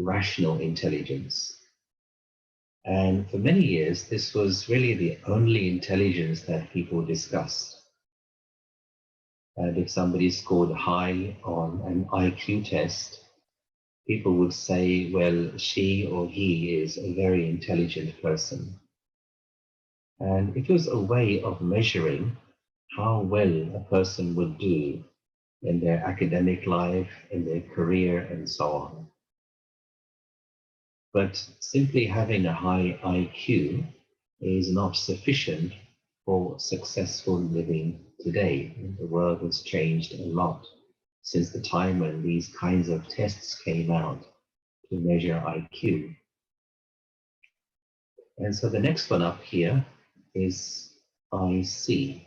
rational intelligence. And for many years, this was really the only intelligence that people discussed. And if somebody scored high on an IQ test, people would say, well, she or he is a very intelligent person. And it was a way of measuring how well a person would do in their academic life, in their career, and so on. But simply having a high IQ is not sufficient for successful living today. The world has changed a lot since the time when these kinds of tests came out to measure IQ. And so the next one up here is IC.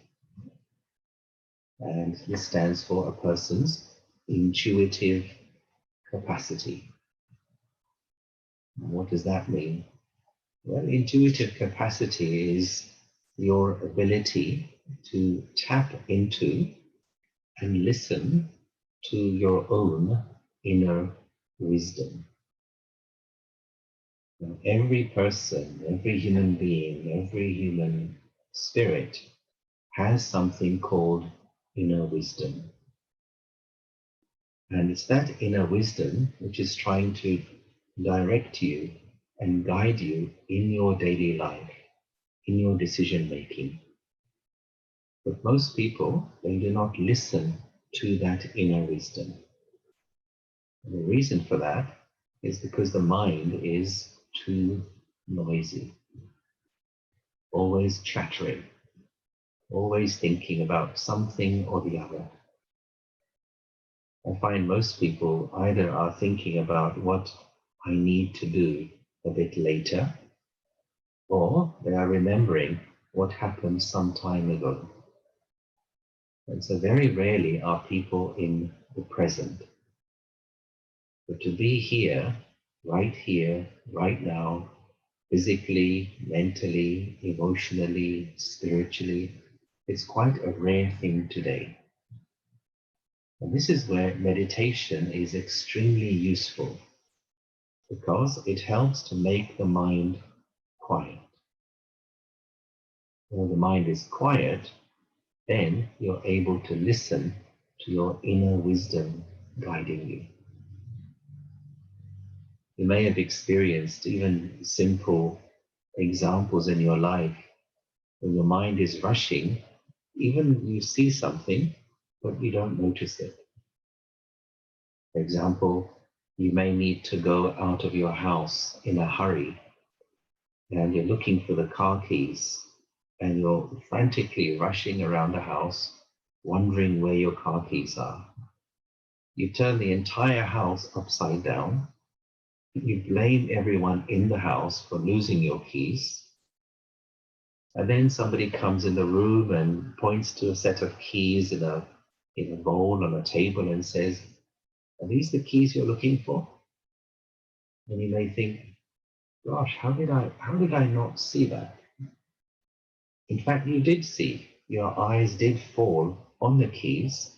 And this stands for a person's intuitive capacity. What does that mean? Well, intuitive capacity is your ability to tap into and listen to your own inner wisdom. Now, every person, every human being, every human spirit has something called inner wisdom. And it's that inner wisdom which is trying to direct you and guide you in your daily life, in your decision making. But most people, they do not listen to that inner wisdom. And the reason for that is because the mind is too noisy, always chattering, always thinking about something or the other. I find most people either are thinking about what I need to do a bit later, or they are remembering what happened some time ago. And so very rarely are people in the present. But to be here, right now, physically, mentally, emotionally, spiritually, it's quite a rare thing today. And this is where meditation is extremely useful, because it helps to make the mind quiet. When the mind is quiet, then you're able to listen to your inner wisdom guiding you. You may have experienced even simple examples in your life when your mind is rushing, even you see something, but you don't notice it. For example, you may need to go out of your house in a hurry, and you're looking for the car keys, and you're frantically rushing around the house, wondering where your car keys are. You turn the entire house upside down. You blame everyone in the house for losing your keys. And then somebody comes in the room and points to a set of keys in a bowl on a table and says, "Are these the keys you're looking for?" And you may think, "Gosh, how did I not see that?" In fact, you did see. Your eyes did fall on the keys,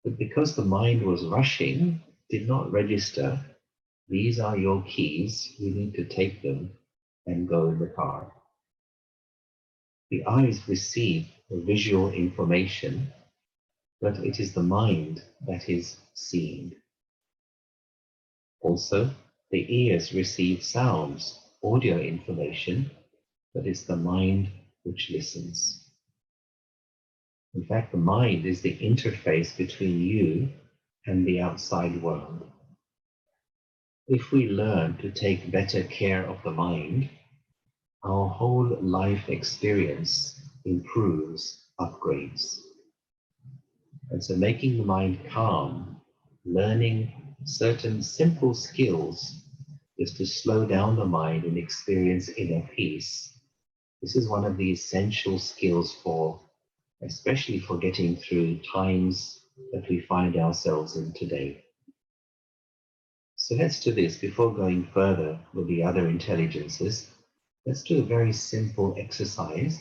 but because the mind was rushing, did not register, these are your keys, you need to take them and go in the car. The eyes receive the visual information, but it is the mind that is seeing. Also, the ears receive sounds, audio information, but it's the mind which listens. In fact, the mind is the interface between you and the outside world. If we learn to take better care of the mind, our whole life experience improves, upgrades. And so making the mind calm, learning certain simple skills just to slow down the mind and experience inner peace. This is one of the essential skills especially for getting through times that we find ourselves in today. So let's do this before going further with the other intelligences. Let's do a very simple exercise,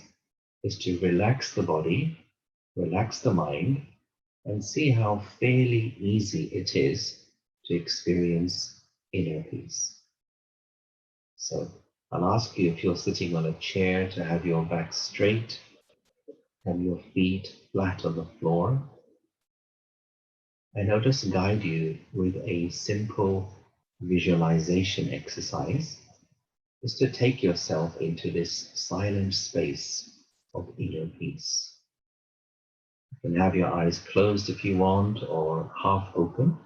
is to relax the body, relax the mind, and see how fairly easy it is to experience inner peace. So I'll ask you, if you're sitting on a chair, to have your back straight, have your feet flat on the floor, and I'll just guide you with a simple visualization exercise, just to take yourself into this silent space of inner peace. You can have your eyes closed if you want, or half open.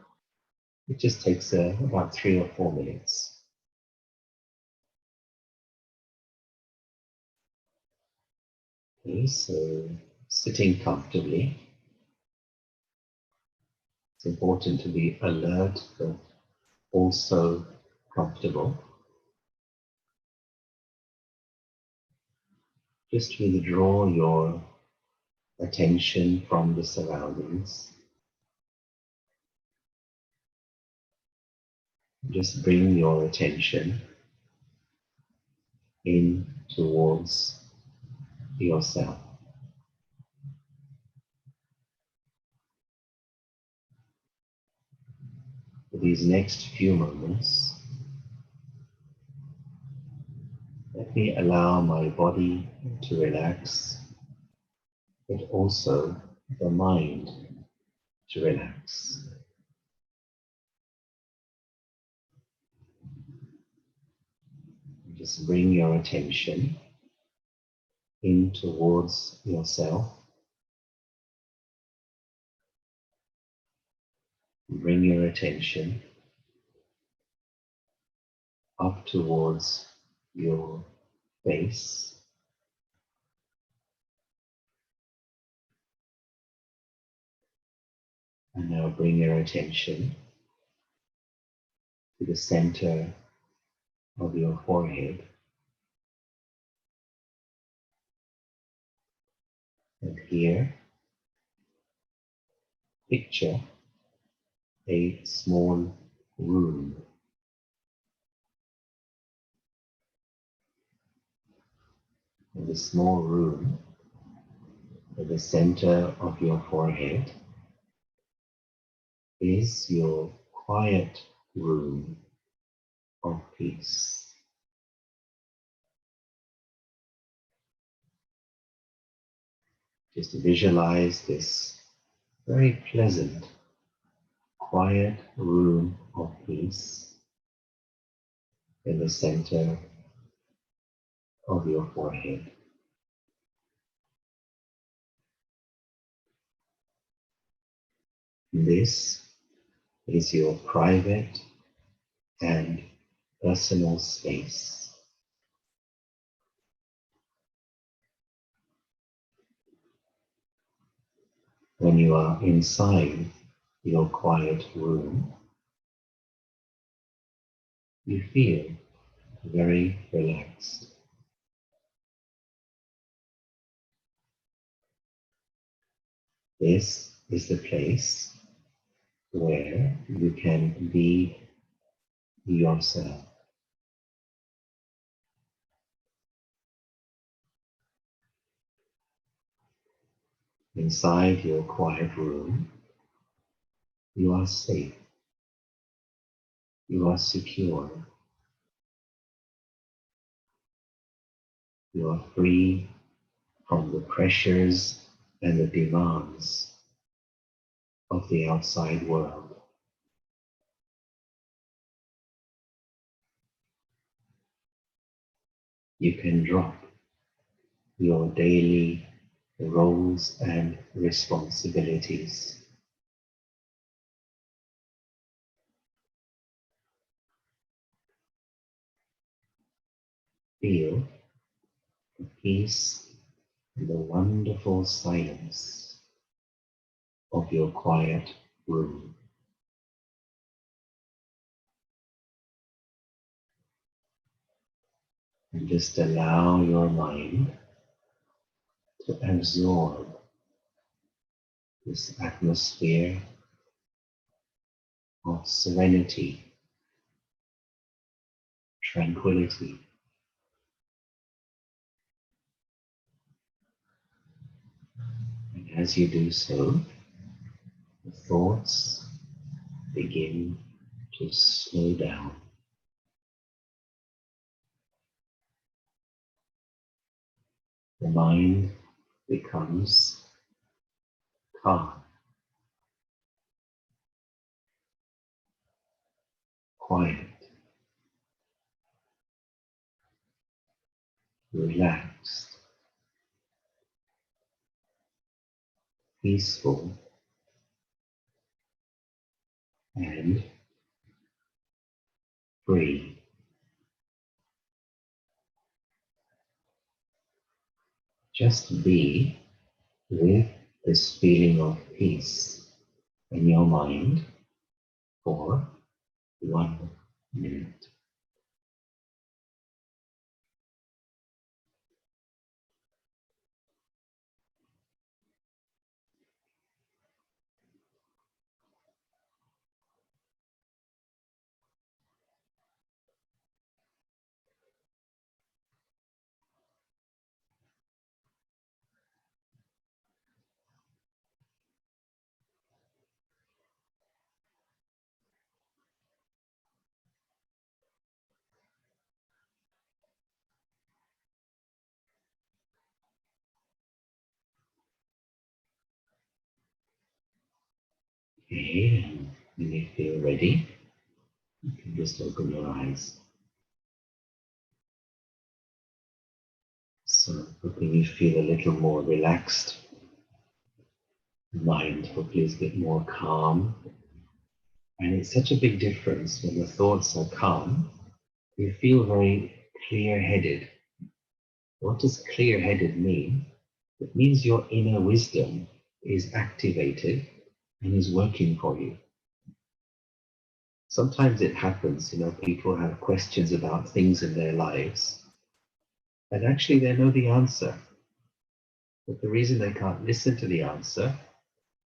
It just takes about 3 or 4 minutes. Okay, so sitting comfortably. It's important to be alert, but also comfortable. Just withdraw your attention from the surroundings. Just bring your attention in towards yourself. For these next few moments, let me allow my body to relax, but also the mind to relax. Just bring your attention in towards yourself. Bring your attention up towards your face. And now bring your attention to the center of your forehead. And here, picture a small room. In the small room, at the center of your forehead, is your quiet room of peace. Just visualize this very pleasant, quiet room of peace in the center of your forehead. This is your private and personal space. When you are inside your quiet room, you feel very relaxed. This is the place where you can be yourself. Inside your quiet room, you are safe, you are secure, you are free from the pressures and the demands of the outside world. You can drop your daily roles and responsibilities. Feel the peace and the wonderful silence of your quiet room. And just allow your mind to absorb this atmosphere of serenity, tranquility. And as you do so, the thoughts begin to slow down. The mind becomes calm, quiet, relaxed, peaceful, and free. Just be with this feeling of peace in your mind for 1 minute. Okay, and when you feel ready, you can just open your eyes. So hoping you feel a little more relaxed. Mind hopefully is a bit more calm. And it's such a big difference when the thoughts are calm. You feel very clear-headed. What does clear-headed mean? It means your inner wisdom is activated and is working for you. Sometimes it happens, people have questions about things in their lives, and actually they know the answer. But the reason they can't listen to the answer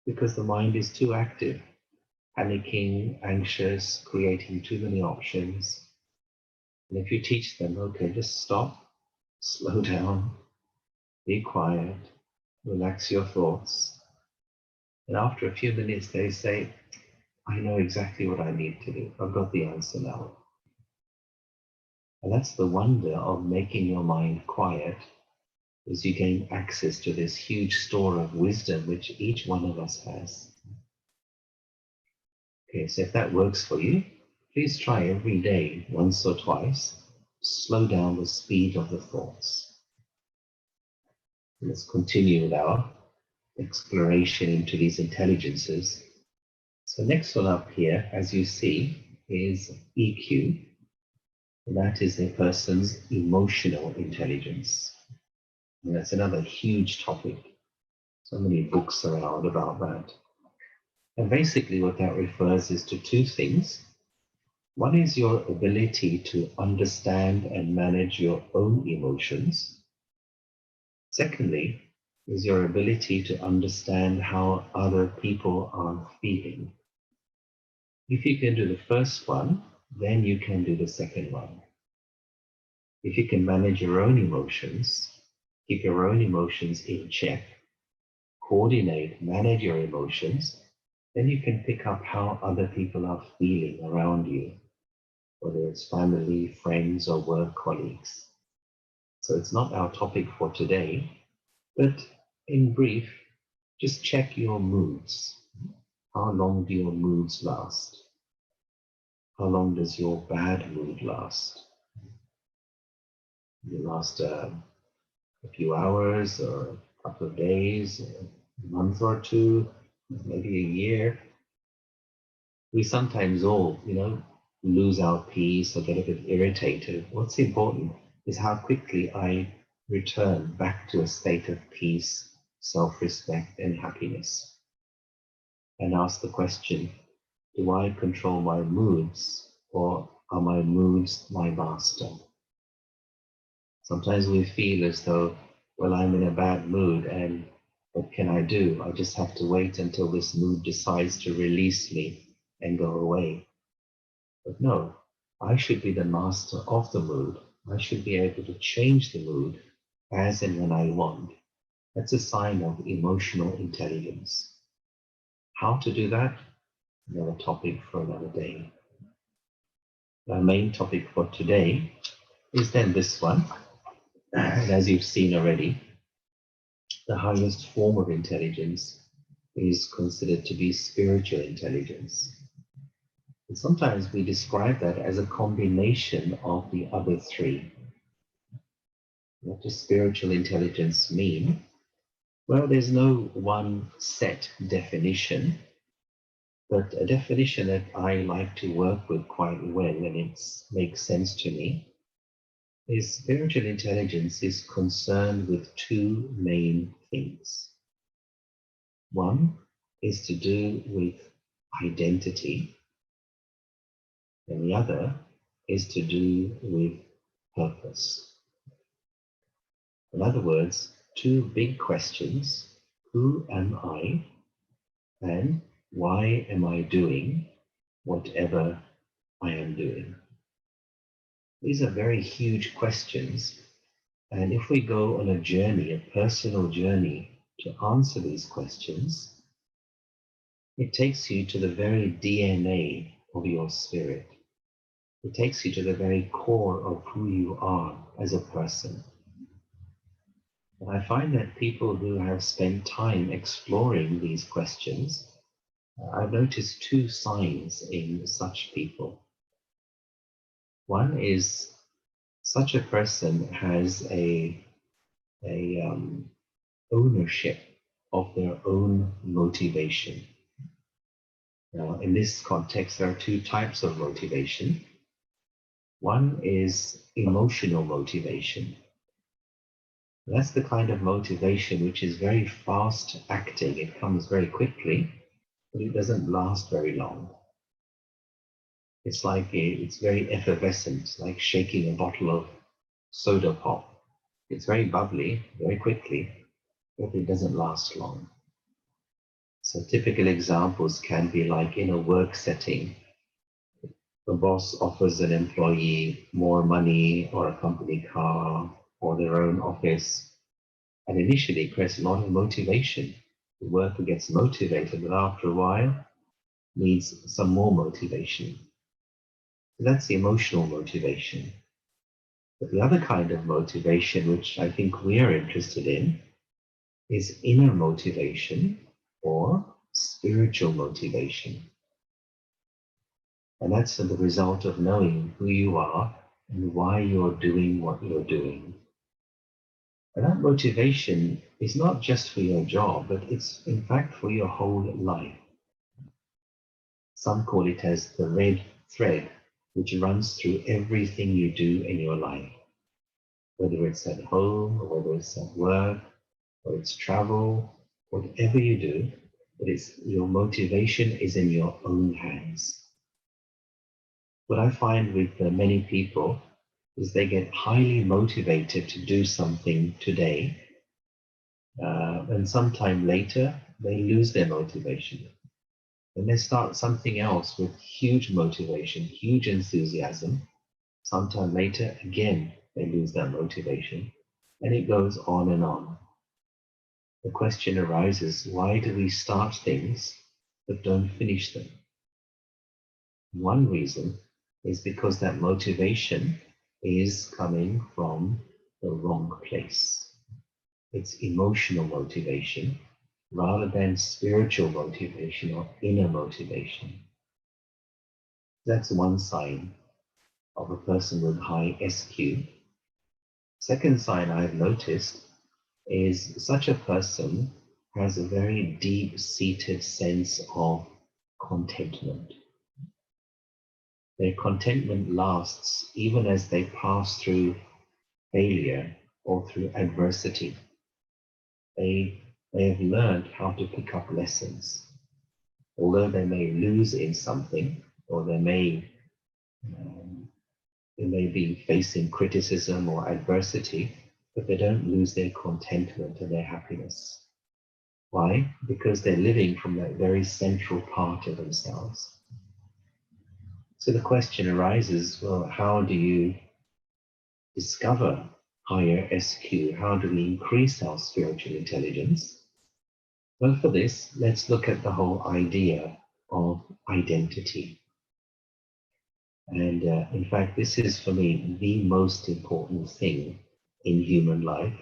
because the mind is too active, panicking, anxious, creating too many options. And if you teach them, okay, just stop, slow down, be quiet, relax your thoughts. And after a few minutes, they say, I know exactly what I need to do. I've got the answer now. And that's the wonder of making your mind quiet, is you gain access to this huge store of wisdom which each one of us has. Okay, so if that works for you, please try every day, once or twice, slow down the speed of the thoughts. Let's continue with our exploration into these intelligences. So next one up here, as you see, is EQ. And that is a person's emotional intelligence. And that's another huge topic. So many books around about that. And basically what that refers is to two things. One is your ability to understand and manage your own emotions. Secondly, is your ability to understand how other people are feeling. If you can do the first one, then you can do the second one. If you can manage your own emotions, keep your own emotions in check, coordinate, manage your emotions, then you can pick up how other people are feeling around you, whether it's family, friends, or work colleagues. So it's not our topic for today, but in brief, just check your moods. How long do your moods last? How long does your bad mood last? Does it last a few hours or a couple of days, a month or two, maybe a year? We sometimes all, lose our peace or get a bit irritated. What's important is how quickly I return back to a state of peace, self-respect, and happiness. And ask the question, do I control my moods or are my moods my master? Sometimes we feel as though, well, I'm in a bad mood and what can I do? I just have to wait until this mood decides to release me and go away. But no, I should be the master of the mood. I should be able to change the mood as and when I want. That's a sign of emotional intelligence. How to do that? Another topic for another day. Our main topic for today is then this one. And as you've seen already, the highest form of intelligence is considered to be spiritual intelligence. And sometimes we describe that as a combination of the other three. What does spiritual intelligence mean? Well, there's no one set definition, but a definition that I like to work with quite well, and it makes sense to me, is spiritual intelligence is concerned with two main things. One is to do with identity, and the other is to do with purpose. In other words, two big questions: who am I, and why am I doing whatever I am doing? These are very huge questions, and if we go on a journey, a personal journey, to answer these questions, it takes you to the very DNA of your spirit. It takes you to the very core of who you are as a person. And I find that people who have spent time exploring these questions, I've noticed two signs in such people. One is such a person has a ownership of their own motivation. Now, in this context, there are two types of motivation. One is emotional motivation. That's the kind of motivation which is very fast acting. It comes very quickly, but it doesn't last very long. It's it's very effervescent, like shaking a bottle of soda pop. It's very bubbly, very quickly, but it doesn't last long. So typical examples can be like in a work setting, the boss offers an employee more money or a company car or their own office, and initially it creates a lot of motivation. The worker gets motivated, but after a while needs some more motivation. So that's the emotional motivation. But the other kind of motivation, which I think we are interested in, is inner motivation or spiritual motivation. And that's the result of knowing who you are and why you're doing what you're doing. And that motivation is not just for your job, but it's in fact for your whole life. Some call it as the red thread which runs through everything you do in your life, whether it's at home, or whether it's at work, or it's travel, whatever you do, but it's your motivation is in your own hands. What I find with many people is they get highly motivated to do something today, and sometime later they lose their motivation. Then they start something else with huge motivation, huge enthusiasm. Sometime later, again, they lose their motivation, and it goes on and on. The question arises, why do we start things but don't finish them? One reason is because that motivation is coming from the wrong place. It's emotional motivation rather than spiritual motivation or inner motivation. That's one sign of a person with high SQ. Second sign I've noticed is such a person has a very deep-seated sense of contentment. Their contentment lasts even as they pass through failure or through adversity. They have learned how to pick up lessons. Although they may lose in something, or they may be facing criticism or adversity, but they don't lose their contentment and their happiness. Why? Because they're living from that very central part of themselves. So the question arises, well, how do you discover higher SQ? How do we increase our spiritual intelligence? Well, for this, let's look at the whole idea of identity. And in fact, this is for me the most important thing in human life.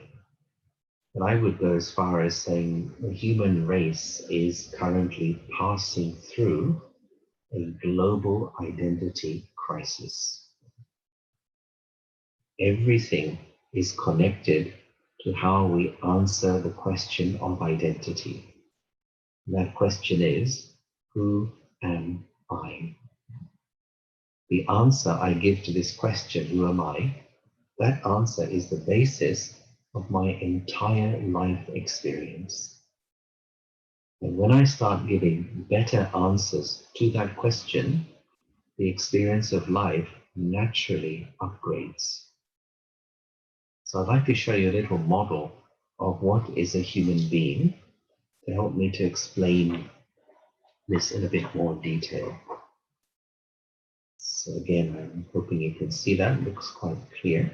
And I would go as far as saying the human race is currently passing through a global identity crisis. Everything is connected to how we answer the question of identity. That question is, who am I? The answer I give to this question, who am I, that answer is the basis of my entire life experience. And when I start giving better answers to that question, the experience of life naturally upgrades. So I'd like to show you a little model of what is a human being to help me to explain this in a bit more detail. So again, I'm hoping you can see that. It looks quite clear.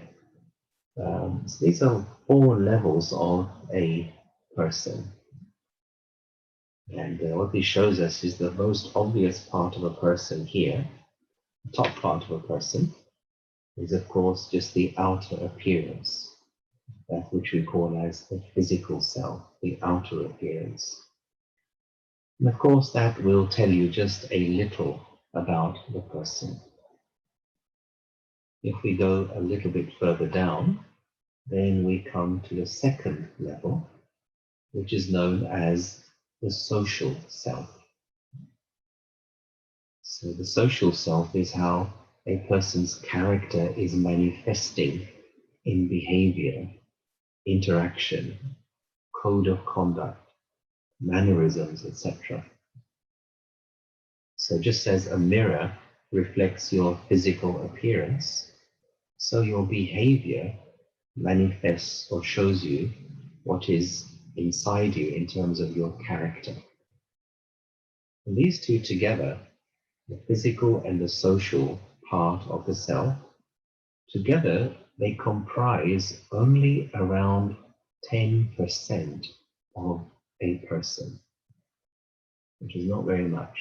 So these are 4 levels of a person. And what this shows us is the most obvious part of a person here. The top part of a person is, of course, just the outer appearance, that which we call as the physical self, the outer appearance. And of course, that will tell you just a little about the person. If we go a little bit further down, then we come to the second level, which is known as the social self. So the social self is how a person's character is manifesting in behavior, interaction, code of conduct, mannerisms, etc. So just as a mirror reflects your physical appearance, so your behavior manifests or shows you what is inside you in terms of your character. And these two together, the physical and the social part of the self, together they comprise only around 10% of a person, which is not very much.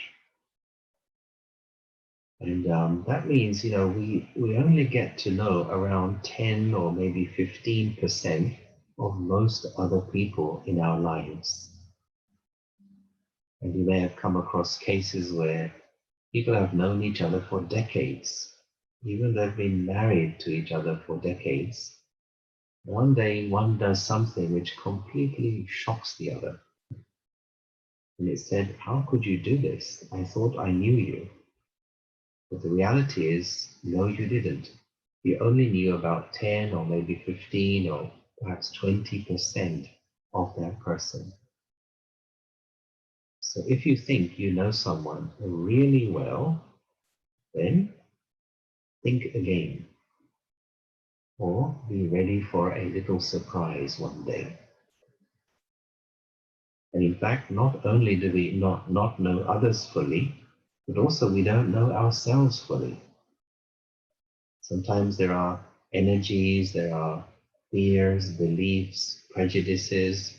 And that means, we only get to know around 10 or maybe 15% of most other people in our lives. And you may have come across cases where people have known each other for decades, even though they've been married to each other for decades. One day, one does something which completely shocks the other. And it said, how could you do this? I thought I knew you. But the reality is, no, you didn't. You only knew about 10 or maybe 15 or perhaps 20% of that person. So if you think you know someone really well, then think again. Or be ready for a little surprise one day. And in fact, not only do we not know others fully, but also we don't know ourselves fully. Sometimes there are energies, there are fears, beliefs, prejudices,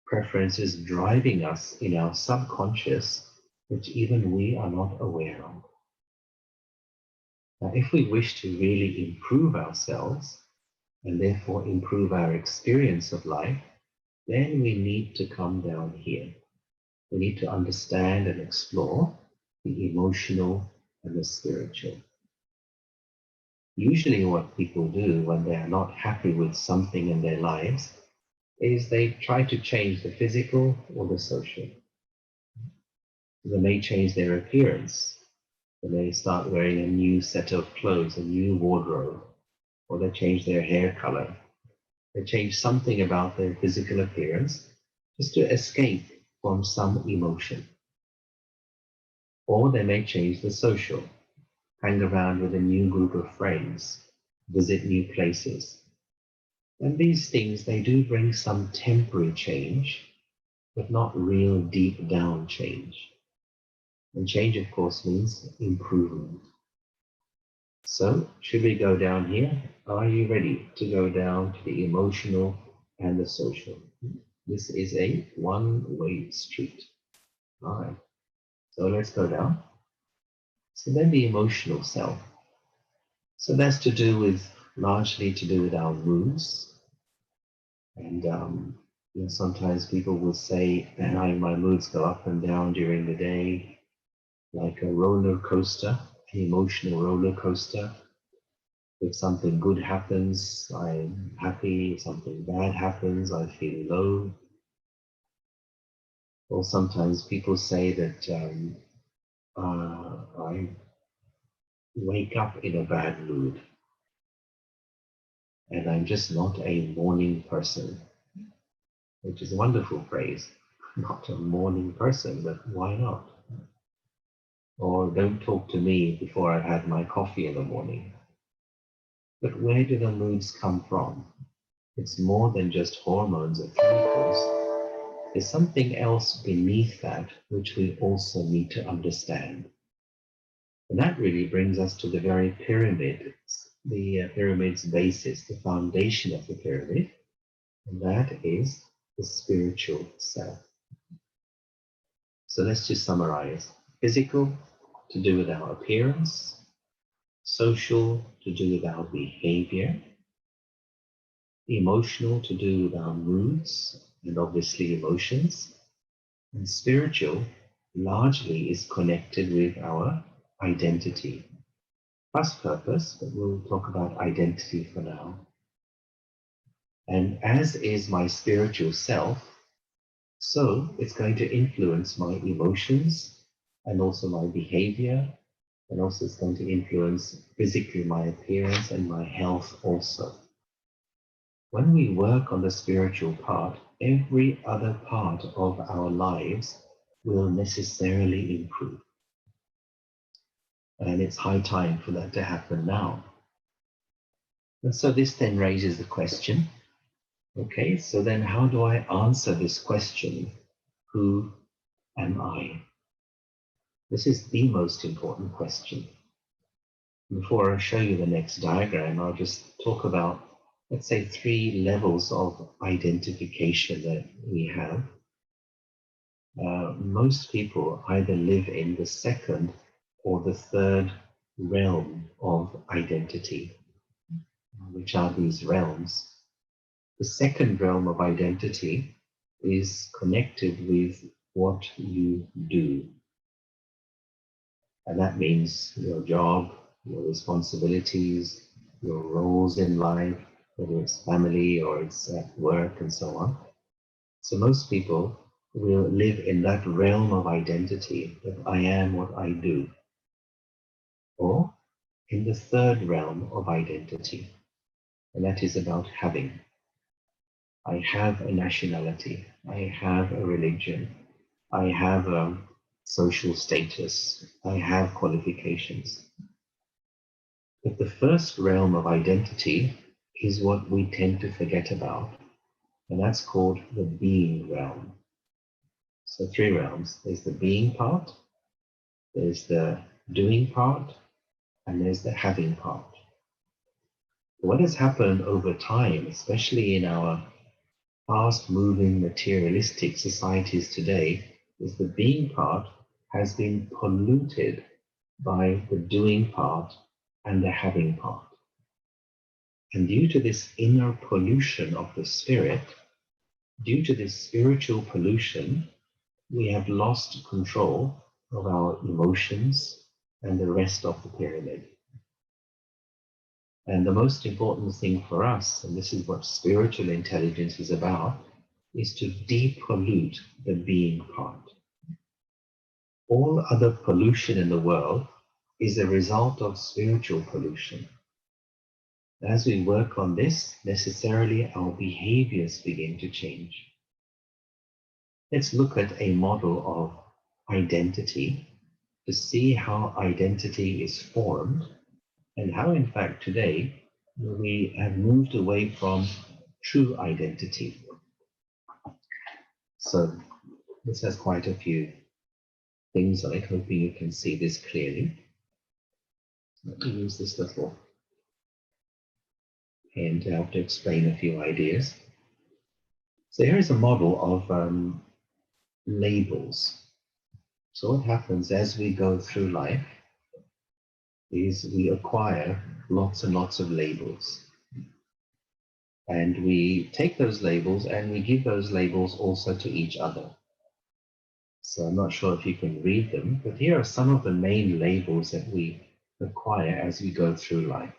preferences driving us in our subconscious, which even we are not aware of. Now, if we wish to really improve ourselves, and therefore improve our experience of life, then we need to come down here. We need to understand and explore the emotional and the spiritual. Usually what people do when they are not happy with something in their lives is they try to change the physical or the social. They may change their appearance. They may start wearing a new set of clothes, a new wardrobe, or they change their hair color. They change something about their physical appearance just to escape from some emotion. Or they may change the social, hang around with a new group of friends, visit new places. And these things, they do bring some temporary change, but not real deep down change. And change, of course, means improvement. So, should we go down here? Are you ready to go down to the emotional and the social? This is a one-way street. All right. So let's go down. So then the emotional self. So that's largely to do with our moods. And sometimes people will say that my moods go up and down during the day, like a roller coaster, an emotional roller coaster. If something good happens, I'm happy. If something bad happens, I feel low. Or sometimes people say that I wake up in a bad mood and I'm just not a morning person, which is a wonderful phrase. Not a morning person, but why not? Or don't talk to me before I've had my coffee in the morning. But where do the moods come from? It's more than just hormones or chemicals. There's something else beneath that which we also need to understand. And that really brings us to the very pyramid, the pyramid's basis, the foundation of the pyramid, and that is the spiritual self. So let's just summarize. Physical, to do with our appearance. Social, to do with our behavior. Emotional, to do with our moods and obviously emotions. And spiritual largely is connected with our identity. Plus purpose, but we'll talk about identity for now. And as is my spiritual self, so it's going to influence my emotions and also my behavior, and also it's going to influence physically my appearance and my health also. When we work on the spiritual part, every other part of our lives will necessarily improve. And it's high time for that to happen now. And so this then raises the question, okay, so then how do I answer this question? Who am I? This is the most important question. Before I show you the next diagram, I'll just talk about, let's say, 3 levels of identification that we have. Most people either live in the second or the third realm of identity. Which are these realms? The second realm of identity is connected with what you do. And that means your job, your responsibilities, your roles in life, whether it's family or it's at work and so on. So most people will live in that realm of identity, that I am what I do. Or in the third realm of identity, and that is about having. I have a nationality, I have a religion, I have a social status, I have qualifications. But the first realm of identity is what we tend to forget about, and that's called the being realm. So 3 realms. There's the being part, there's the doing part, and there's the having part. What has happened over time, especially in our fast-moving materialistic societies today, is the being part has been polluted by the doing part and the having part. And due to this inner pollution of the spirit, due to this spiritual pollution, we have lost control of our emotions and the rest of the pyramid. And the most important thing for us, and this is what spiritual intelligence is about, is to depollute the being part. All other pollution in the world is a result of spiritual pollution. As we work on this, necessarily our behaviors begin to change. Let's look at a model of identity to see how identity is formed and how, in fact, today we have moved away from true identity. So this has quite a few things on it. Hoping you can see this clearly. Let me use this little pen to help to explain a few ideas. So here is a model of labels. So what happens as we go through life, is we acquire lots and lots of labels. And we take those labels and we give those labels also to each other. So I'm not sure if you can read them, but here are some of the main labels that we acquire as we go through life.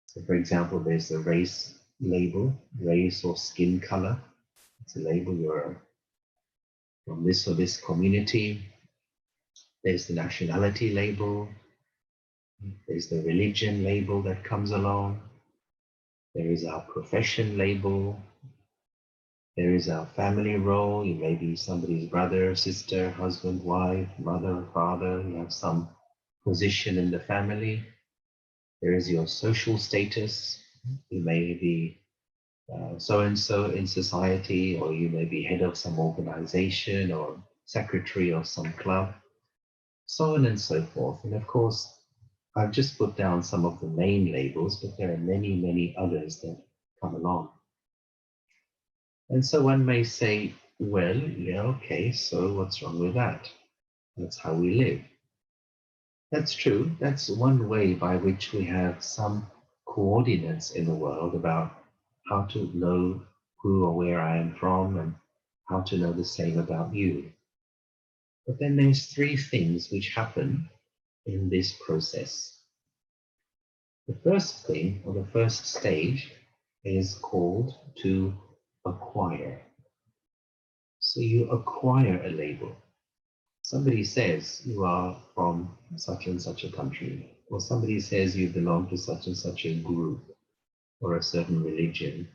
So for example, there's the race label, race or skin color. It's a label, you're from this or this community. There's the nationality label. There's the religion label that comes along. There is our profession label. There is our family role. You may be somebody's brother, sister, husband, wife, mother, father. You have some position in the family. There is your social status. You may be so-and-so in society, or you may be head of some organization or secretary of some club, so on and so forth. And of course, I've just put down some of the main labels, but there are many, many others that come along. And so one may say, well, yeah, okay, so what's wrong with that? That's how we live. That's true. That's one way by which we have some coordinates in the world about how to know who or where I am from and how to know the same about you. But then there's three things which happen in this process. The first thing, or the first stage, is called to acquire. So you acquire a label. Somebody says you are from such and such a country, or somebody says you belong to such and such a group or a certain religion,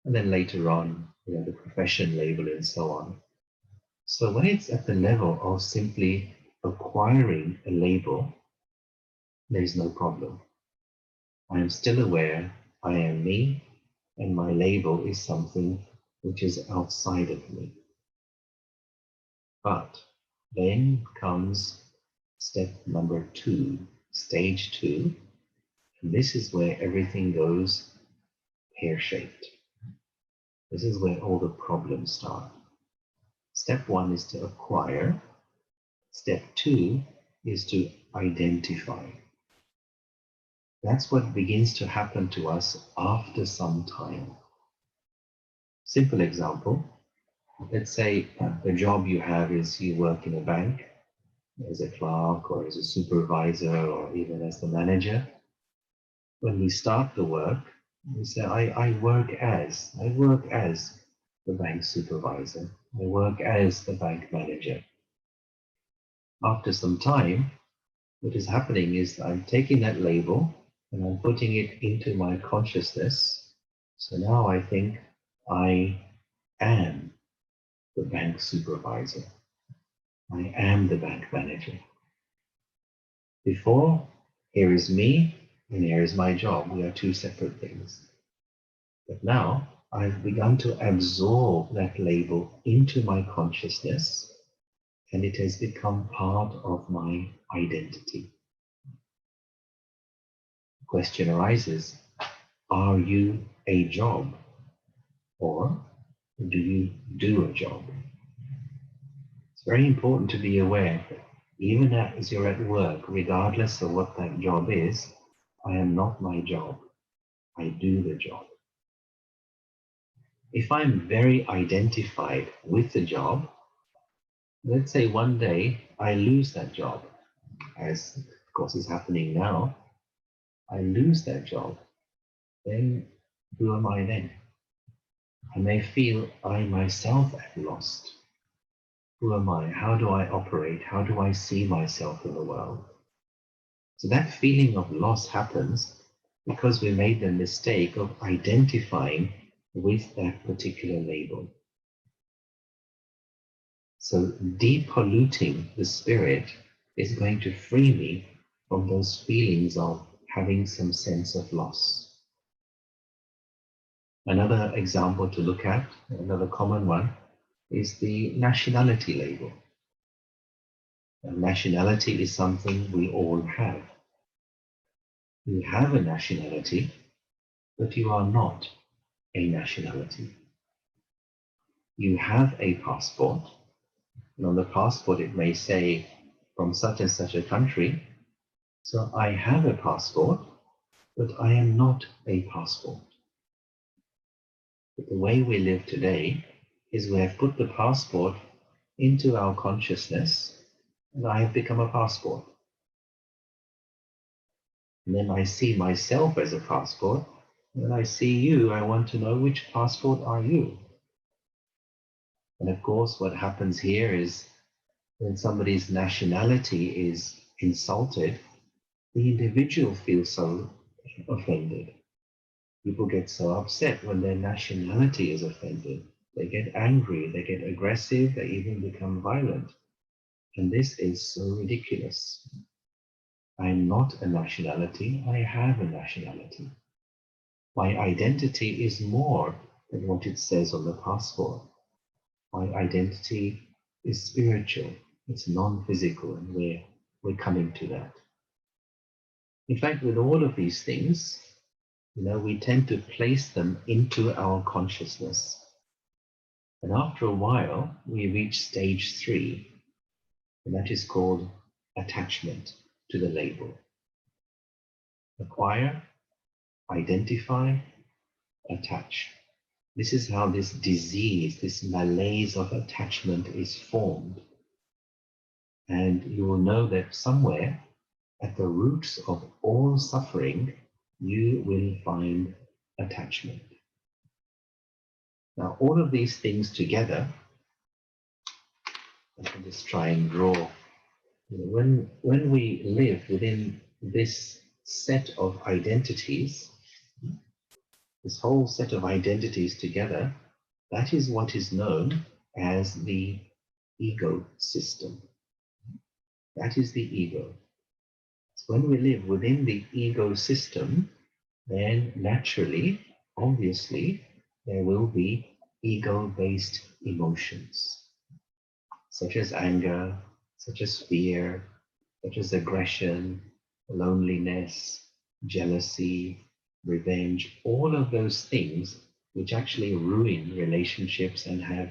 and then later on, the profession label and so on. So when it's at the level of simply acquiring a label, there is no problem. I am still aware I am me, and my label is something which is outside of me. But then comes step number 2, stage 2, and this is where everything goes pear-shaped. This is where all the problems start. Step 1 is to acquire. Step 2 is to identify. That's what begins to happen to us after some time. Simple example. Let's say the job you have is you work in a bank as a clerk or as a supervisor or even as the manager. When we start the work, we say, I work as the bank supervisor. I work as the bank manager. After some time, what is happening is I'm taking that label and I'm putting it into my consciousness. So now I think I am the bank supervisor. I am the bank manager. Before, here is me and here is my job. We are two separate things. But now I've begun to absorb that label into my consciousness, and it has become part of my identity. The question arises, are you a job, or do you do a job? It's very important to be aware that even as you're at work, regardless of what that job is, I am not my job. I do the job. If I'm very identified with the job, let's say one day I lose that job, as of course is happening now, I lose that job, then who am I then? I may feel I myself am lost. Who am I? How do I operate? How do I see myself in the world? So that feeling of loss happens because we made the mistake of identifying with that particular label. So depolluting the spirit is going to free me from those feelings of having some sense of loss. Another example to look at, another common one, is the nationality label. And nationality is something we all have. You have a nationality, but you are not a nationality. You have a passport, and on the passport it may say from such and such a country, So I have a passport, but I am not a passport. But the way we live today is we have put the passport into our consciousness, and I have become a passport. And then I see myself as a passport. When I see you, I want to know, which passport are you? And of course, what happens here is when somebody's nationality is insulted, the individual feels so offended. People get so upset when their nationality is offended. They get angry, they get aggressive, they even become violent. And this is so ridiculous. I'm not a nationality, I have a nationality. My identity is more than what it says on the passport. My identity is spiritual, it's non-physical, and we're coming to that. In fact, with all of these things, we tend to place them into our consciousness. And after a while, we reach stage 3, and that is called attachment to the label. Acquire, identify, attach. This is how this disease, this malaise of attachment is formed. And you will know that somewhere at the roots of all suffering, you will find attachment. Now, all of these things together, I can just try and draw. When we live within this set of identities, this whole set of identities together, that is what is known as the ego system. That is the ego. So when we live within the ego system, then naturally, obviously, there will be ego-based emotions, such as anger, such as fear, such as aggression, loneliness, jealousy, revenge, all of those things which actually ruin relationships and have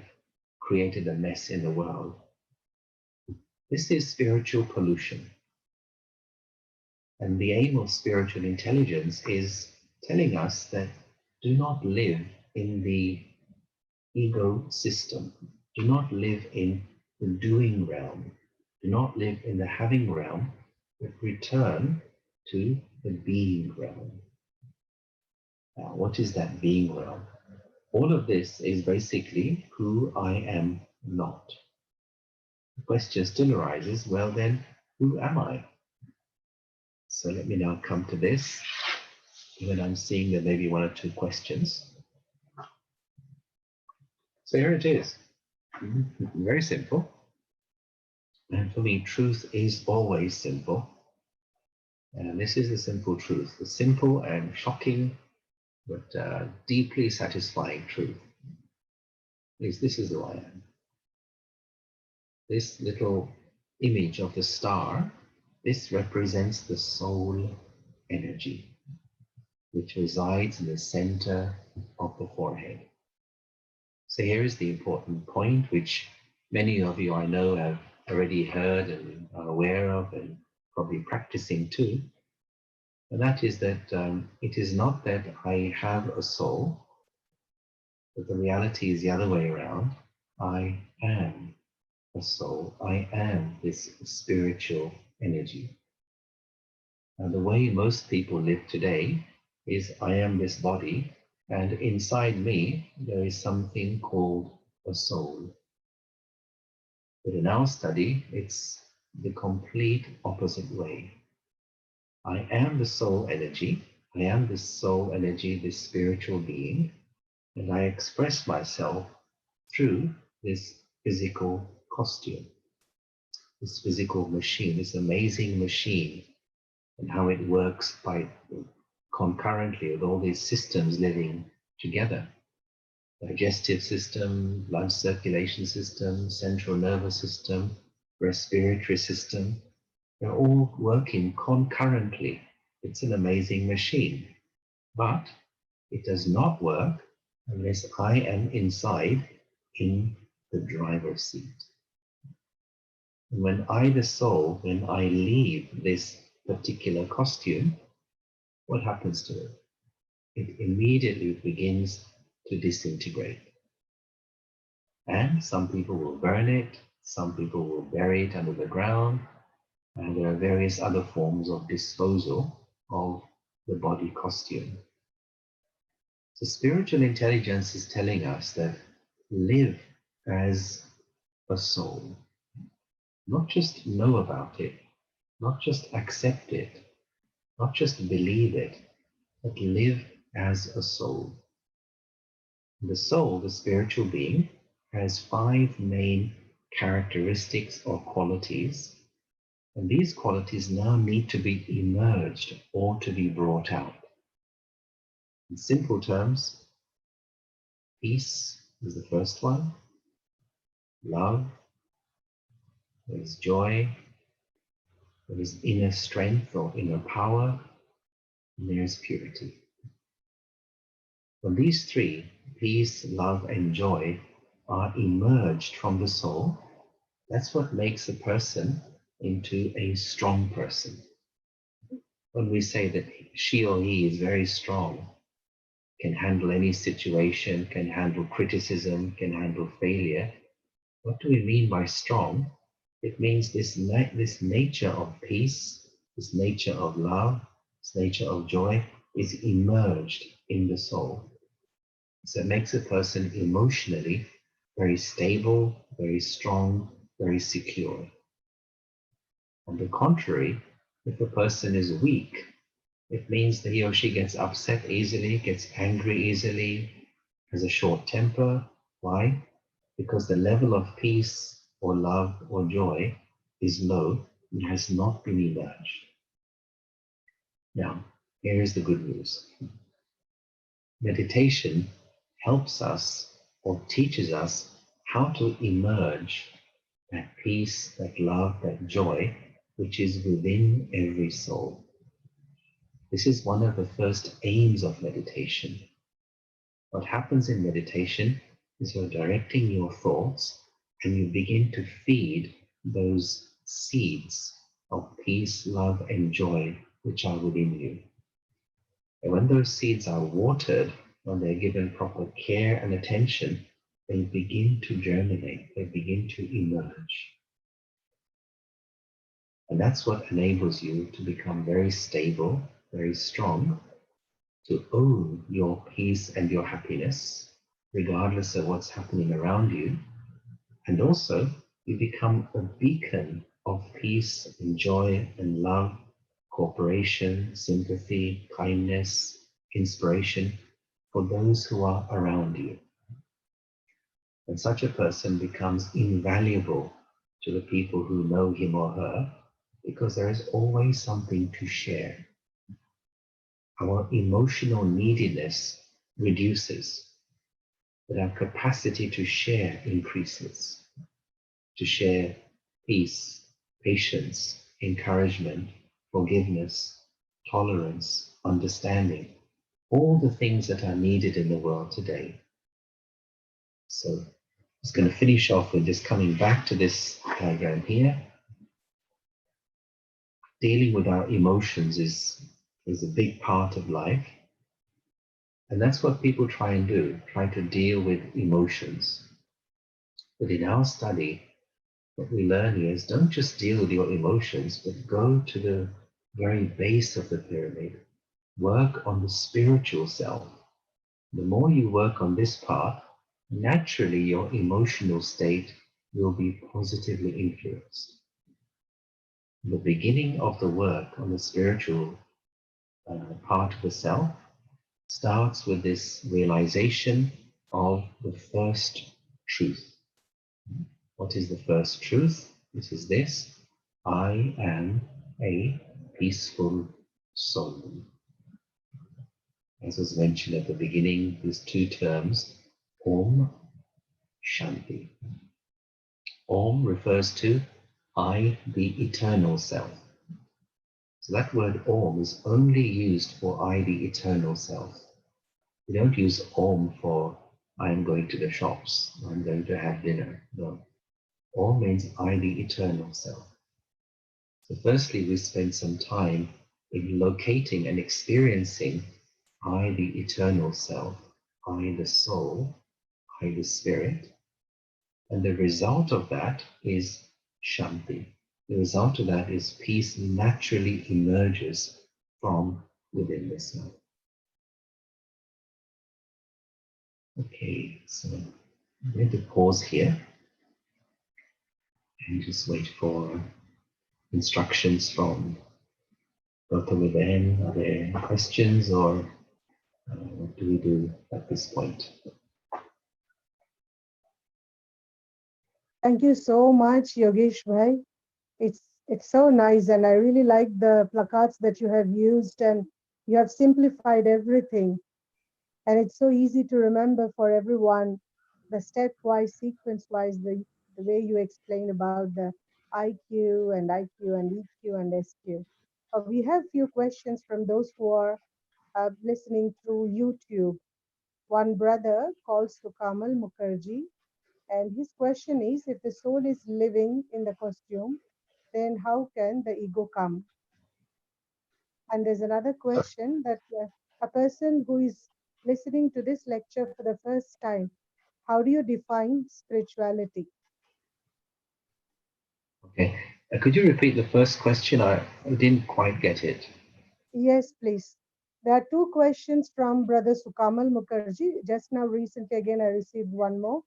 created a mess in the world. This is spiritual pollution. And the aim of spiritual intelligence is telling us that do not live in the ego system. Do not live in the doing realm. Do not live in the having realm, but return to the being realm. Now, what is that being realm? All of this is basically who I am not. The question still arises, well then, who am I? So let me now come to this, even I'm seeing there may be one or two questions. So here it is, very simple. And for me, truth is always simple. And this is the simple truth, the simple and shocking, but deeply satisfying truth. This is who I am. This little image of the star, this represents the soul energy, which resides in the center of the forehead. So here is the important point, which many of you I know have already heard and are aware of and probably practicing too. And that is that it is not that I have a soul, but the reality is the other way around. I am a soul. I am this spiritual energy. Now, the way most people live today is I am this body, and inside me there is something called a soul. But in our study, it's the complete opposite way. I am the soul energy. I am this soul energy, this spiritual being, and I express myself through this physical costume, this physical machine, this amazing machine, and how it works by concurrently with all these systems living together. Digestive system, blood circulation system, central nervous system, respiratory system, they're all working concurrently. It's an amazing machine, but it does not work unless I am inside in the driver's seat. And when I, the soul, when I leave this particular costume, what happens to it? It immediately begins to disintegrate. And some people will burn it, some people will bury it under the ground, and there are various other forms of disposal of the body costume. So spiritual intelligence is telling us that live as a soul. Not just know about it, not just accept it, not just believe it, but live as a soul. The soul, the spiritual being, has 5 main characteristics or qualities, and these qualities now need to be emerged or to be brought out. In simple terms, peace is the first one, love, there is joy, there is inner strength or inner power, and there is purity. When these 3, peace, love, and joy, are emerged from the soul, that's what makes a person into a strong person. When we say that she or he is very strong, can handle any situation, can handle criticism, can handle failure, what do we mean by strong? It means this nature of peace, this nature of love, this nature of joy is emerged in the soul. So it makes a person emotionally very stable, very strong, very secure. On the contrary, if a person is weak, it means that he or she gets upset easily, gets angry easily, has a short temper. Why? Because the level of peace or love or joy is low and has not been emerged. Now, here is the good news. Meditation helps us or teaches us how to emerge that peace, that love, that joy, which is within every soul. This is one of the first aims of meditation. What happens in meditation is you're directing your thoughts and you begin to feed those seeds of peace, love, and joy which are within you. And when those seeds are watered, when they're given proper care and attention, they begin to germinate, they begin to emerge. And that's what enables you to become very stable, very strong, to own your peace and your happiness, regardless of what's happening around you. And also, you become a beacon of peace and joy and love, cooperation, sympathy, kindness, inspiration for those who are around you. And such a person becomes invaluable to the people who know him or her because there is always something to share. Our emotional neediness reduces, but our capacity to share increases. To share peace, patience, encouragement, forgiveness, tolerance, understanding, all the things that are needed in the world today. So I'm just going to finish off with just coming back to this diagram here. Dealing with our emotions is a big part of life. And that's what people try and do, try to deal with emotions. But in our study, what we learn here is don't just deal with your emotions, but go to the very base of the pyramid. Work on the spiritual self. The more you work on this part, naturally your emotional state will be positively influenced. The beginning of the work on the spiritual part of the self starts with this realization of the first truth. What is the first truth? This is this: I am a peaceful soul. As was mentioned at the beginning, these 2 terms, Om, Shanti. Om refers to I, the eternal self. So that word Om is only used for I, the eternal self. We don't use Om for I'm going to the shops, I'm going to have dinner. No. Om means I, the eternal self. So firstly, we spend some time in locating and experiencing I, the eternal self, I, the soul, I, the spirit. And the result of that is Shanti. The result of that is peace naturally emerges from within the self. Okay, so I'm going to pause here and just wait for instructions from Dr. Vivian. Are there questions or what do we do at this point? Thank you so much, Yogesh Bhai. It's so nice, and I really like the placards that you have used, and you have simplified everything. And it's so easy to remember for everyone, the stepwise, sequence-wise, the way you explain about the IQ and IQ and EQ and SQ. We have few questions from those who are listening through YouTube. One brother calls to Kamal Mukherjee, and his question is, if the soul is living in the costume, then how can the ego come? And there's another question that a person who is listening to this lecture for the first time, how do you define spirituality? Okay. Could you repeat the first question? I didn't quite get it. Yes, please. There are two questions from Brother Sukamal Mukherjee. Just now, recently, again, I received one more.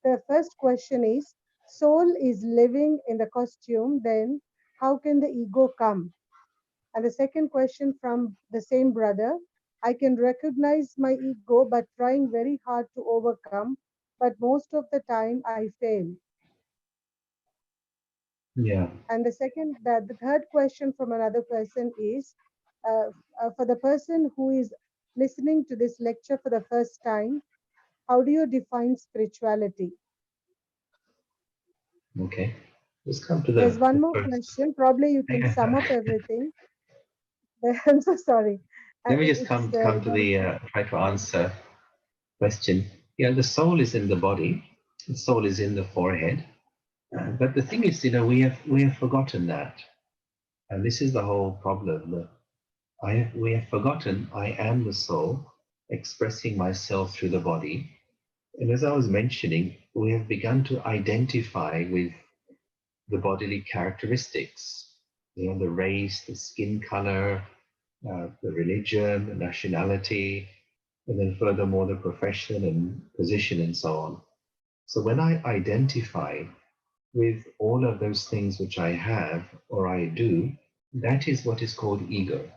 The first question is, soul is living in the costume, then how can the ego come? And the second question from the same brother, I can recognize my ego but trying very hard to overcome, but most of the time I fail. Yeah. And the third question from another person is, uh, for the person who is listening to this lecture for the first time, how do you define spirituality? Okay. Let's come to There's the one more first. question. Probably you can sum up everything. I'm so sorry. Let me just It's come to the try to answer question. Yeah, the soul is in the body. The soul is in the forehead. But the thing is, we have forgotten that, and this is the whole problem. We have forgotten I am the soul expressing myself through the body. And as I was mentioning, we have begun to identify with the bodily characteristics, the race, the skin color, the religion, the nationality, and then furthermore the profession and position and so on. So when I identify with all of those things which I have or I do, that is what is called ego.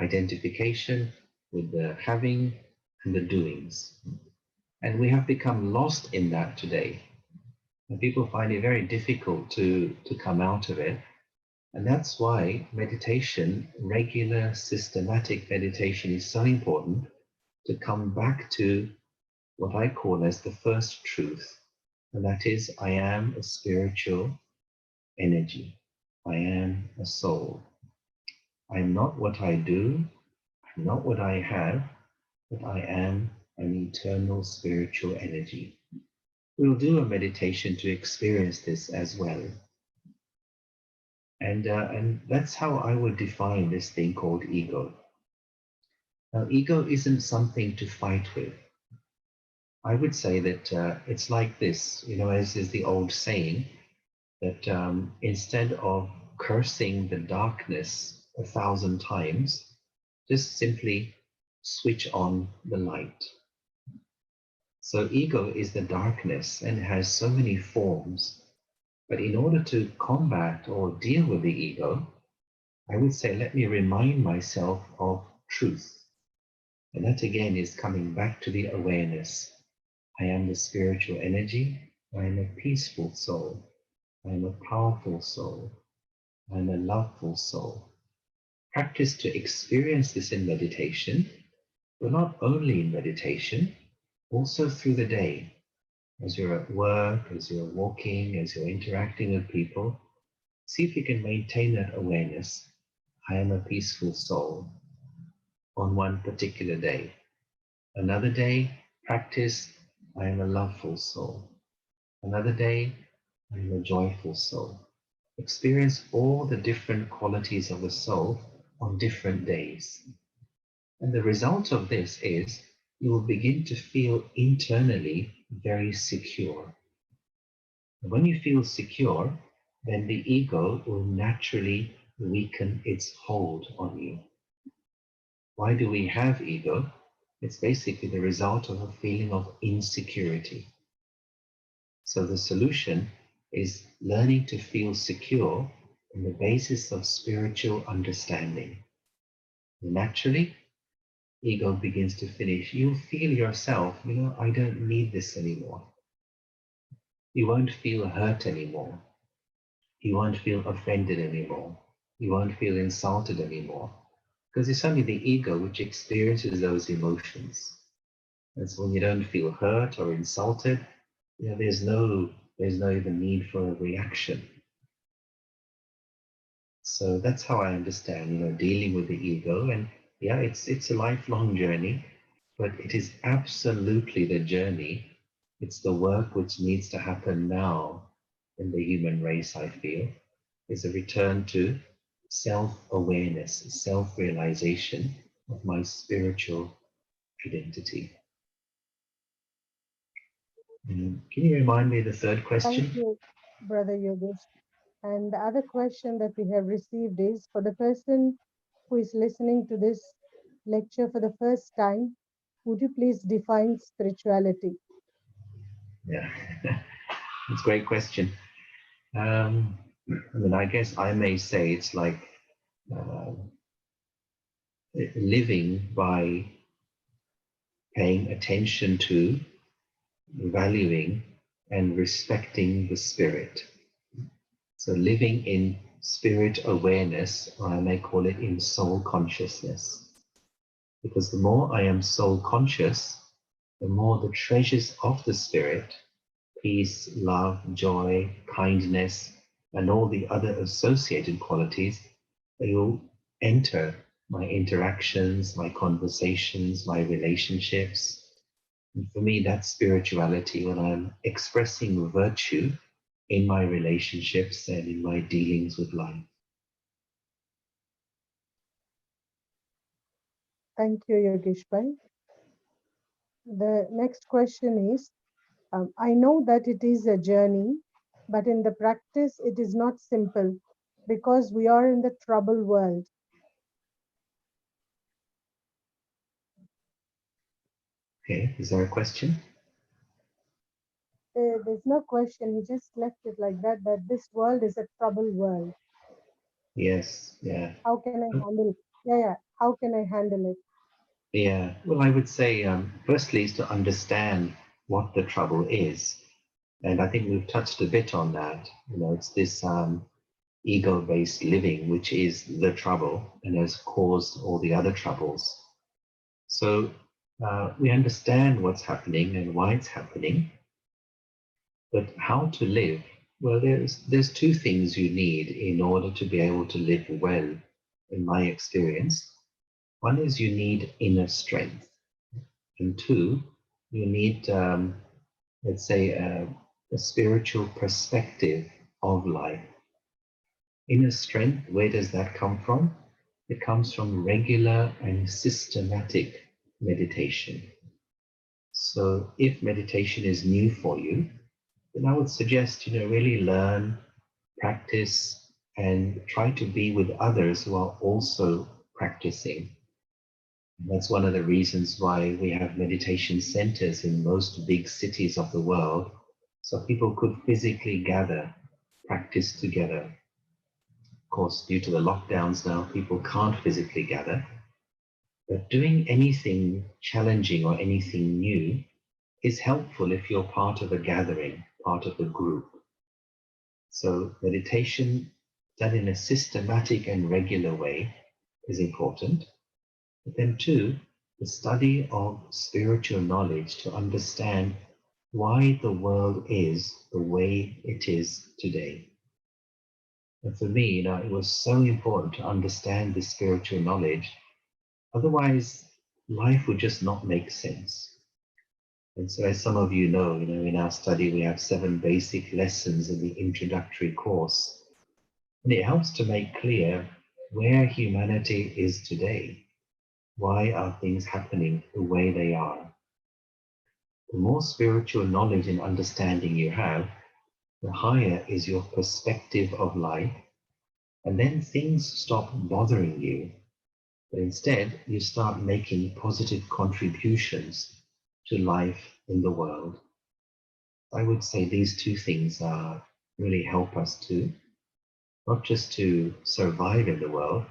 Identification with the having and the doings. And we have become lost in that today. And people find it very difficult to come out of it. And that's why meditation, regular systematic meditation, is so important, to come back to what I call as the first truth. And that is, I am a spiritual energy. I am a soul. I'm not what I do, I'm not what I have, but I am an eternal spiritual energy. We'll do a meditation to experience this as well. And that's how I would define this thing called ego. Now, ego isn't something to fight with. I would say that it's like this, as is the old saying, that instead of cursing the darkness 1,000 times, just simply switch on the light. So ego is the darkness and has so many forms. But in order to combat or deal with the ego, I would say, let me remind myself of truth. And that again is coming back to the awareness. I am the spiritual energy. I am a peaceful soul. I am a powerful soul. I am a loveful soul. Practice to experience this in meditation, but not only in meditation, also through the day. As you're at work, as you're walking, as you're interacting with people, see if you can maintain that awareness. I am a peaceful soul on one particular day. Another day, practice, I am a loveful soul. Another day, I am a joyful soul. experience all the different qualities of the soul on different days. And the result of this is you will begin to feel internally very secure. And when you feel secure, then the ego will naturally weaken its hold on you. Why do we have ego? It's basically the result of a feeling of insecurity. So the solution is learning to feel secure on the basis of spiritual understanding. Naturally, ego begins to finish. You feel yourself, I don't need this anymore. You won't feel hurt anymore. You won't feel offended anymore. You won't feel insulted anymore. Because it's only the ego which experiences those emotions. And so when you don't feel hurt or insulted, there's no even need for a reaction. So that's how I understand, dealing with the ego. And yeah, it's a lifelong journey, but it is absolutely the journey. It's the work which needs to happen now in the human race, I feel, is a return to self-awareness, self-realization of my spiritual identity. Can you remind me the third Thank question? you, Brother Yogesh. And the other question that we have received is for the person who is listening to this lecture for the first time, would you please define spirituality? Yeah, it's a great question. I guess I may say it's like uh, living by paying attention to, valuing, and respecting the spirit. So living in spirit awareness, or I may call it in soul consciousness. Because the more I am soul conscious, the more the treasures of the spirit, peace, love, joy, kindness, and all the other associated qualities, they will enter my interactions, my conversations, my relationships. And for me, that's spirituality, when I'm expressing virtue in my relationships and in my dealings with life. Thank you, Yogesh Bhai. The next question is, I know that it is a journey, but in the practice, it is not simple because we are in the troubled world. Okay, is there a question? There's no question. He just left it like that, that this world is a troubled world. Yes, yeah. How can I handle? Yeah, yeah. How can I handle it? Yeah, well, I would say, firstly, is to understand what the trouble is. And I think we've touched a bit on that. It's this ego-based living, which is the trouble and has caused all the other troubles. So we understand what's happening and why it's happening, but how to live? Well, there's two things you need in order to be able to live well, in my experience. One is you need inner strength, and two, you need, let's say, a spiritual perspective of life. Inner strength, where does that come from? It comes from regular and systematic meditation. So if meditation is new for you, then I would suggest, really learn, practice, and try to be with others who are also practicing. And that's one of the reasons why we have meditation centers in most big cities of the world, so people could physically gather, practice together. Of course, due to the lockdowns now, people can't physically gather, but doing anything challenging or anything new is helpful if you're part of a gathering, part of a group. So meditation done in a systematic and regular way is important. But then two, the study of spiritual knowledge to understand why the world is the way it is today. And for me, it was so important to understand this spiritual knowledge. Otherwise, life would just not make sense. And so, as some of you know, in our study, we have 7 basic lessons in the introductory course. And it helps to make clear where humanity is today. Why are things happening the way they are? The more spiritual knowledge and understanding you have, the higher is your perspective of life, and then things stop bothering you. But instead, you start making positive contributions to life in the world. I would say these two things really help us to not just to survive in the world,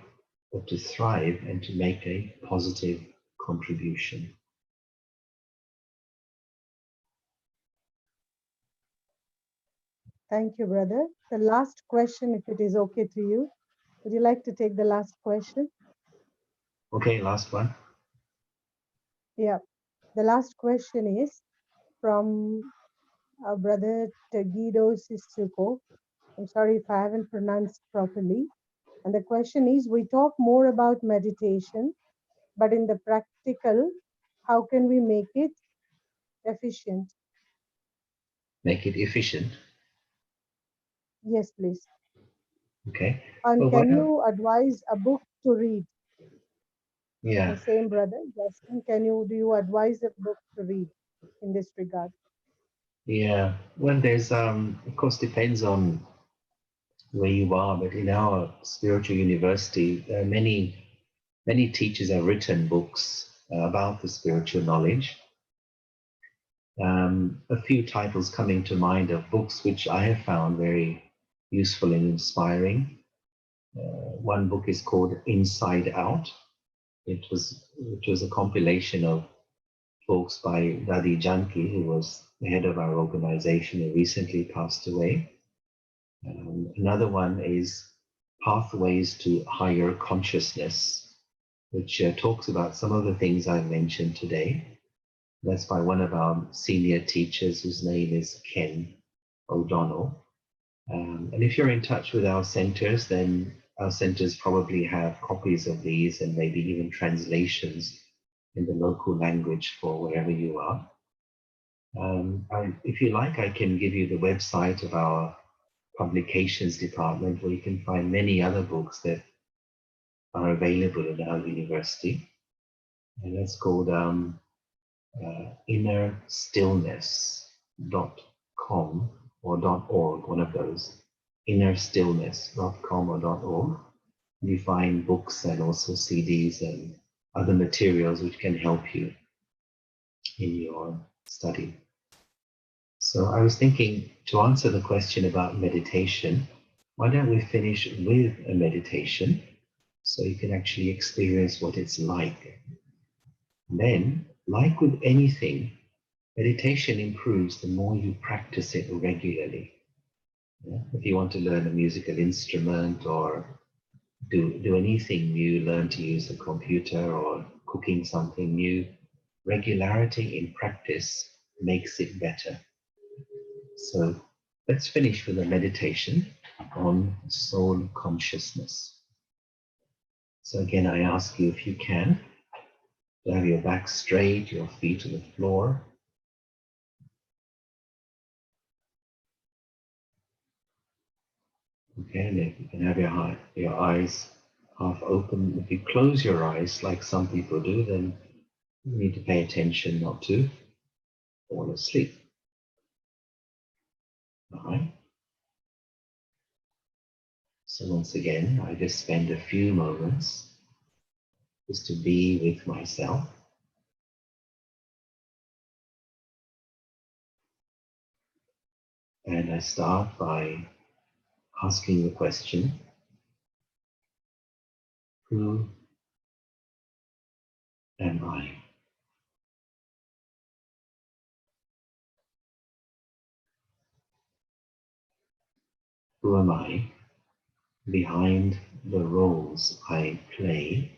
but to thrive and to make a positive contribution. Thank you, brother. The last question, if it is okay to you, would you like to take the last question? Okay, last one. Yeah. The last question is from our brother Tagido Sisuko. I'm sorry if I haven't pronounced properly. And the question is, we talk more about meditation, but in the practical, how can we make it efficient? Make it efficient. Yes, please. Okay. And Well, why can don't, you advise a book to read? The yeah, same brother is asking, do you advise a book to read in this regard? yeah. Well, there's, of course, depends on where you are, but in our spiritual university, many teachers have written books about the spiritual knowledge. A few titles coming to mind of books which I have found very useful and inspiring. One book is called Inside Out. It was a compilation of talks by Dadi Janki, who was the head of our organization and recently passed away. Another one is Pathways to Higher Consciousness, which talks about some of the things I've mentioned today. That's by one of our senior teachers whose name is Ken O'Donnell. And if you're in touch with our centers, then our centers probably have copies of these and maybe even translations in the local language for wherever you are. If you like, I can give you the website of our publications department where you can find many other books that are available in our university. And that's called innerstillness.com or .org, one of those, innerstillness.com or .org. You find books and also CDs and other materials which can help you in your study. So I was thinking to answer the question about meditation, why don't we finish with a meditation so you can actually experience what it's like. Then, like with anything, meditation improves the more you practice it regularly. Yeah? If you want to learn a musical instrument or do anything new, learn to use a computer or cooking something new, regularity in practice makes it better. So let's finish with a meditation on soul consciousness. So again, I ask you if you can, to have your back straight, your feet to the floor. Okay, and if you can have your eyes half open. If you close your eyes like some people do, then you need to pay attention not to fall asleep. All right. So once again, I just spend a few moments just to be with myself. And I start by asking the question, who am I? Who am I behind the roles I play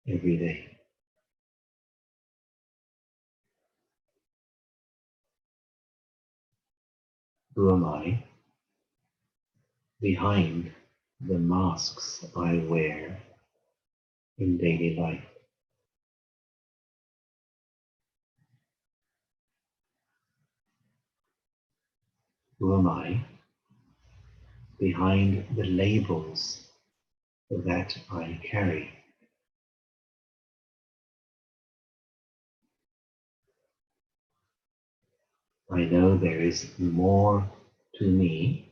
every day? Who am I behind the masks I wear in daily life? Who am I behind the labels that I carry. I know there is more to me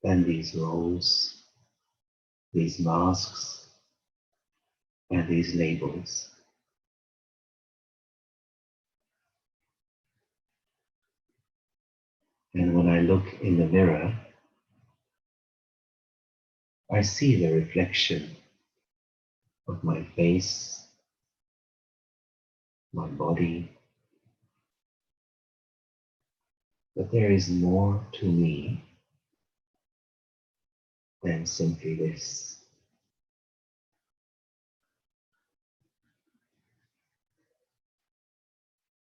than these roles, these masks, and these labels. And when I look in the mirror, I see the reflection of my face, my body, but there is more to me than simply this.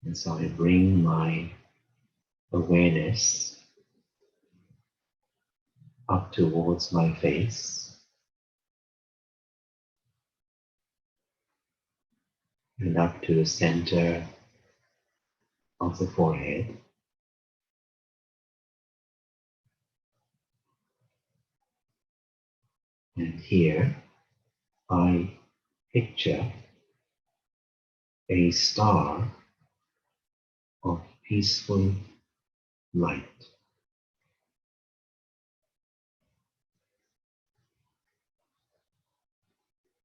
And so I bring my awareness up towards my face and up to the center of the forehead. And here I picture a star of peaceful light.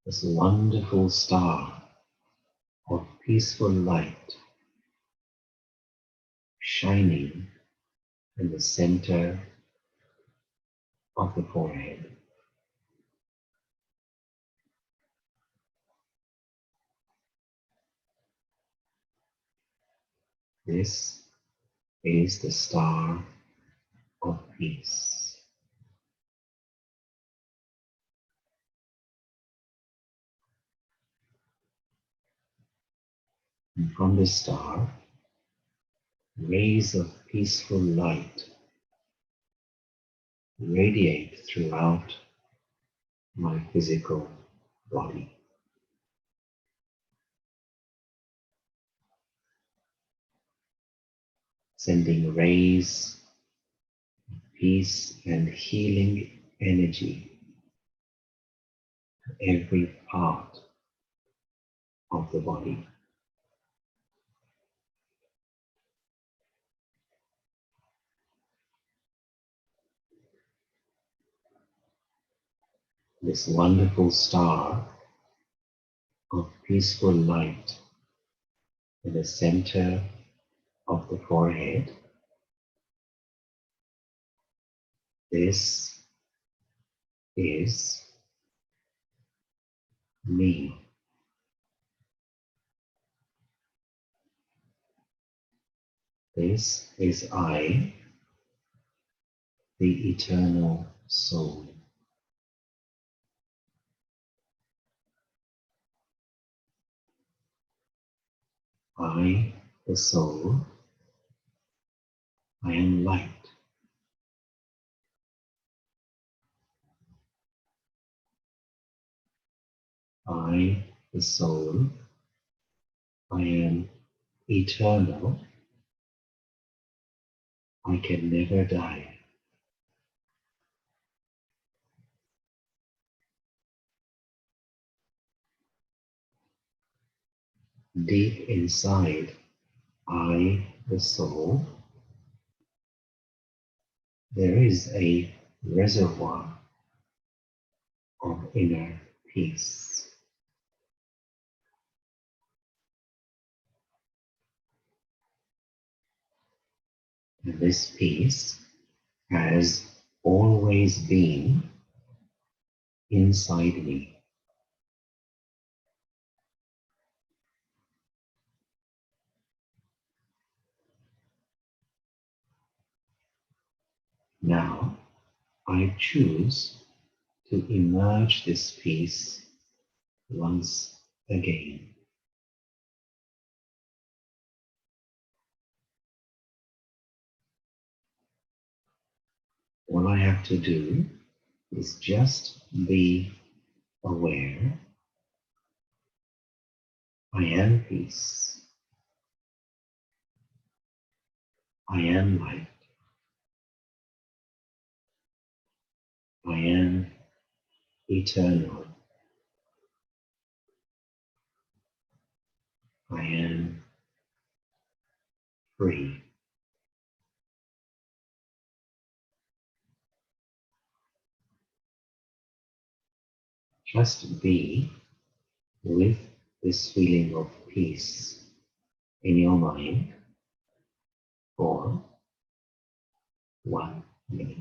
This wonderful star of peaceful light shining in the center of the forehead. This is the star of peace. And from this star, rays of peaceful light radiate throughout my physical body. Sending rays, peace and healing energy to every part of the body. This wonderful star of peaceful light in the center of the forehead. This is me. This is I, the eternal soul. I, the soul, I am light. I, the soul, I am eternal. I can never die. Deep inside, I, the soul, there is a reservoir of inner peace. And this peace has always been inside me. Now, I choose to emerge this peace once again. All I have to do is just be aware. I am peace. I am light. I am eternal. I am free. Just be with this feeling of peace in your mind for 1 minute.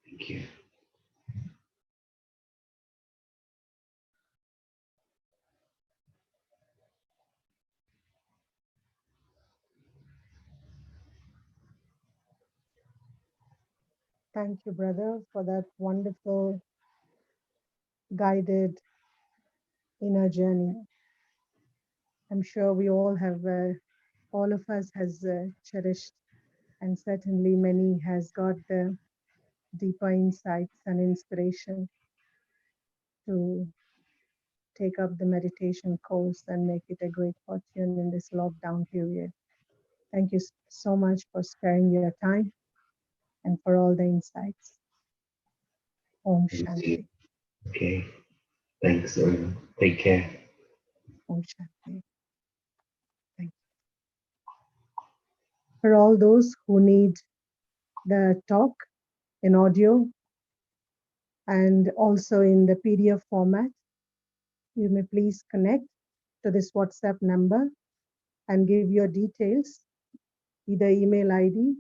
Thank you. Thank you, brother, for that wonderful guided inner journey. I'm sure we all have, all of us has cherished, and certainly many has got the deeper insights and inspiration to take up the meditation course and make it a great fortune in this lockdown period. Thank you so much for sparing your time and for all the insights. Om Thank you. Shanti. Okay. Thanks, everyone. Take care. Om Shanti. Thank you. For all those who need the talk in audio and also in the PDF format, you may please connect to this WhatsApp number and give your details, either email ID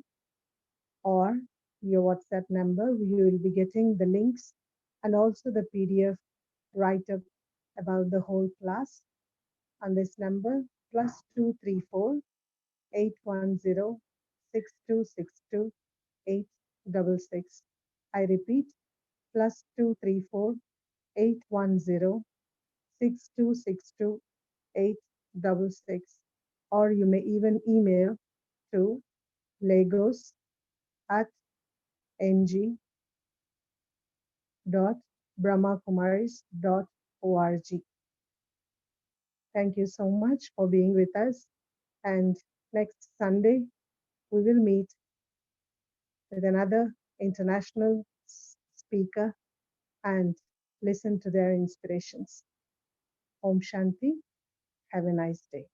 or your WhatsApp number. You will be getting the links and also the PDF write up about the whole class on this number +234 810 6262 866. I repeat, +234 810 6262 866. Or you may even email to lagos at ng.brahmakumaris.org. Thank you so much for being with us. And next Sunday, we will meet with another international speaker and listen to their inspirations. Om Shanti. Have a nice day.